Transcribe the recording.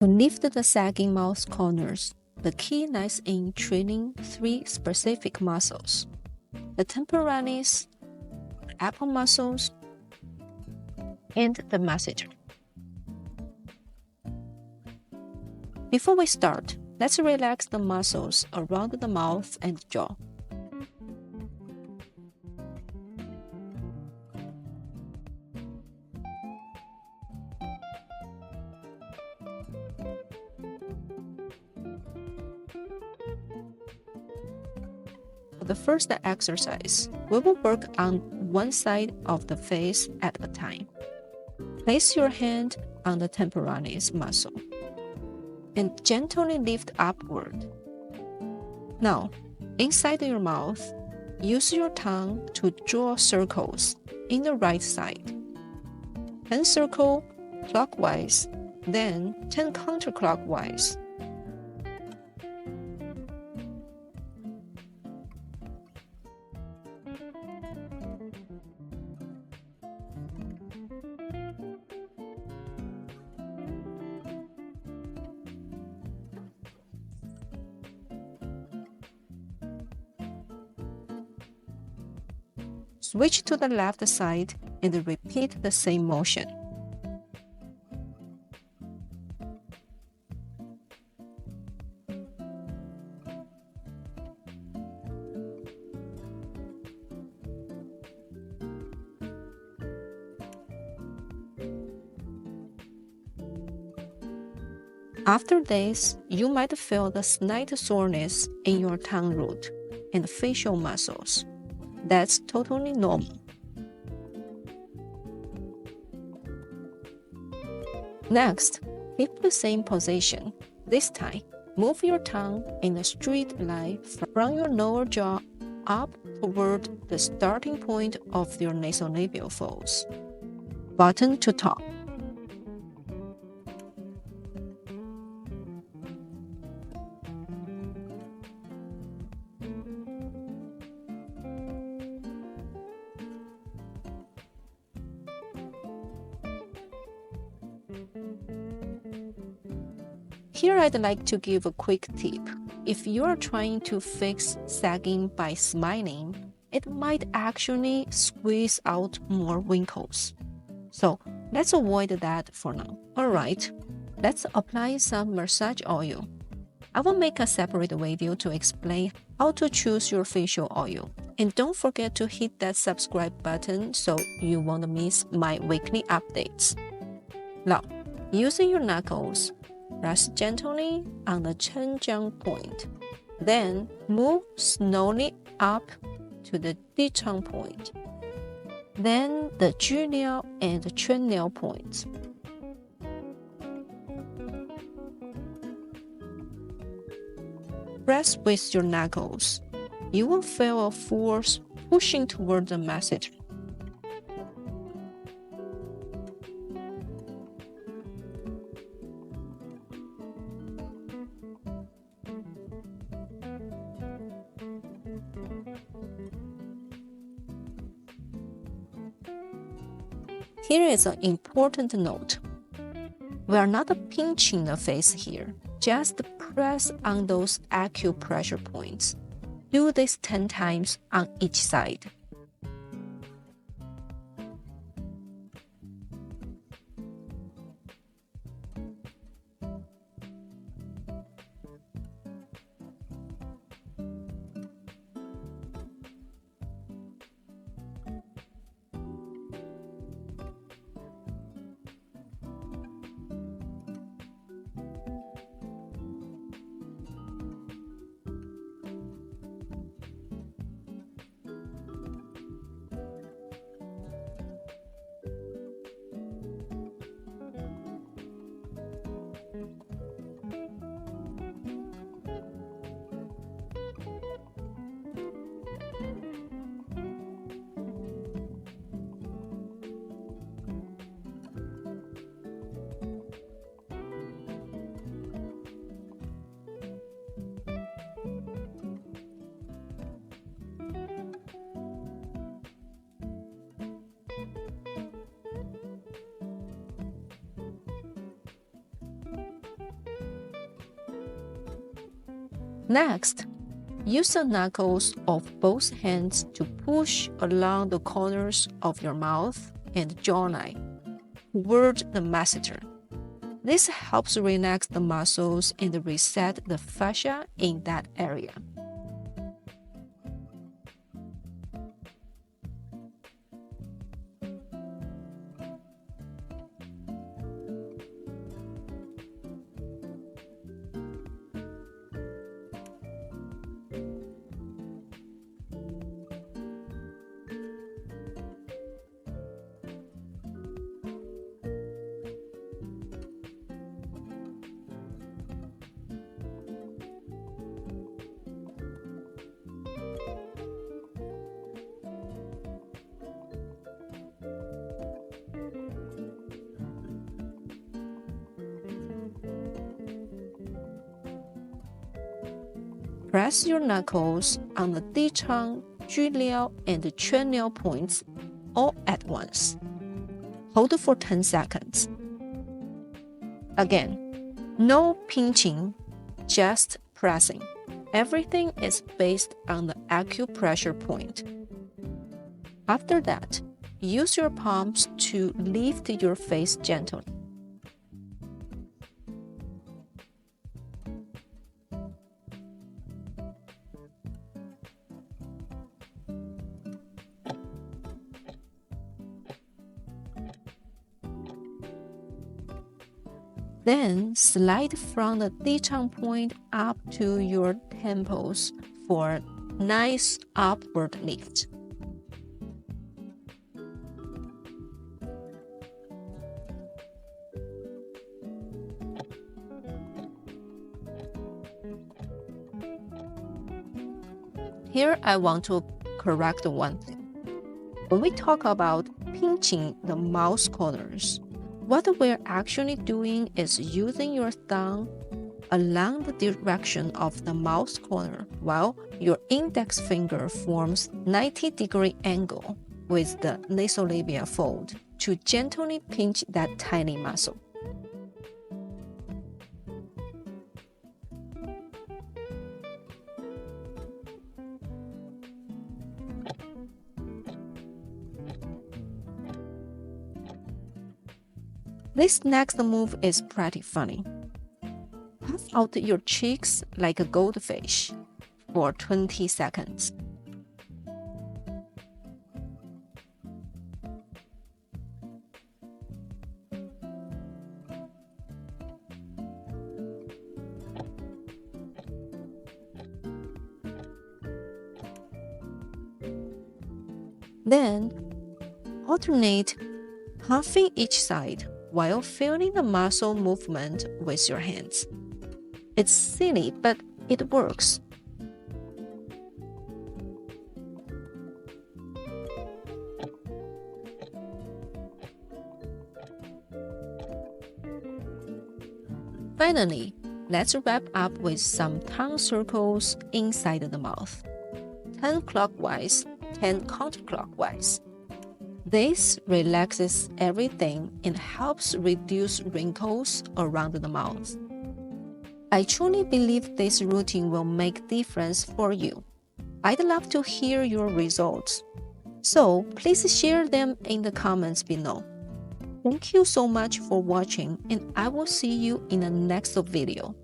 To lift the sagging mouth corners, the key lies in training 3 specific muscles: the temporalis, the apple muscles, and the masseter. Before we start, let's relax the muscles around the mouth and jaw. For the first exercise, we will work on one side of the face at a time. Place your hand on the temporalis muscle and gently lift upward. Now, inside your mouth, use your tongue to draw circles in the right side. 10 circles clockwise, then 10 counterclockwise. Switch to the left side and repeat the same motion. After this, you might feel the slight soreness in your tongue root and facial muscles. That's totally normal. Next, keep the same position. This time, move your tongue in a straight line from your lower jaw up toward the starting point of your nasolabial folds, bottom to top. Here I'd like to give a quick tip. If you are trying to fix sagging by smiling, it might actually squeeze out more wrinkles. So let's avoid that for now. Alright, let's apply some massage oil. I will make a separate video to explain how to choose your facial oil. And don't forget to hit that subscribe button so you won't miss my weekly updates. Now, using your knuckles, rest gently on the chenjiang point. Then move slowly up to the dichang point. Then the zhiliao and quenliao points. Press with your knuckles. You will feel a force pushing toward the masseter. Here is an important note. We are not pinching the face here. Just press on those acupressure points. Do this 10 times on each side. Next, use the knuckles of both hands to push along the corners of your mouth and jawline toward the masseter. This helps relax the muscles and reset the fascia in that area. Press your knuckles on the 地长, 居料, and 圈料 points all at once. Hold for 10 seconds. Again, no pinching, just pressing. Everything is based on the acupressure point. After that, use your palms to lift your face gently. Then slide from the 地长 point up to your temples for nice upward lift. Here I want to correct one thing. When we talk about pinching the mouth corners, what we're actually doing is using your thumb along the direction of the mouth corner while your index finger forms 90-degree angle with the nasolabial fold to gently pinch that tiny muscle. This next move is pretty funny. Puff out your cheeks like a goldfish for 20 seconds. Then, alternate puffing each side while feeling the muscle movement with your hands. It's silly, but it works. Finally, let's wrap up with some tongue circles inside the mouth. 10 clockwise, 10 counterclockwise. This relaxes everything and helps reduce wrinkles around the mouth. I truly believe this routine will make a difference for you. I'd love to hear your results. So please share them in the comments below. Thank you so much for watching, and I will see you in the next video.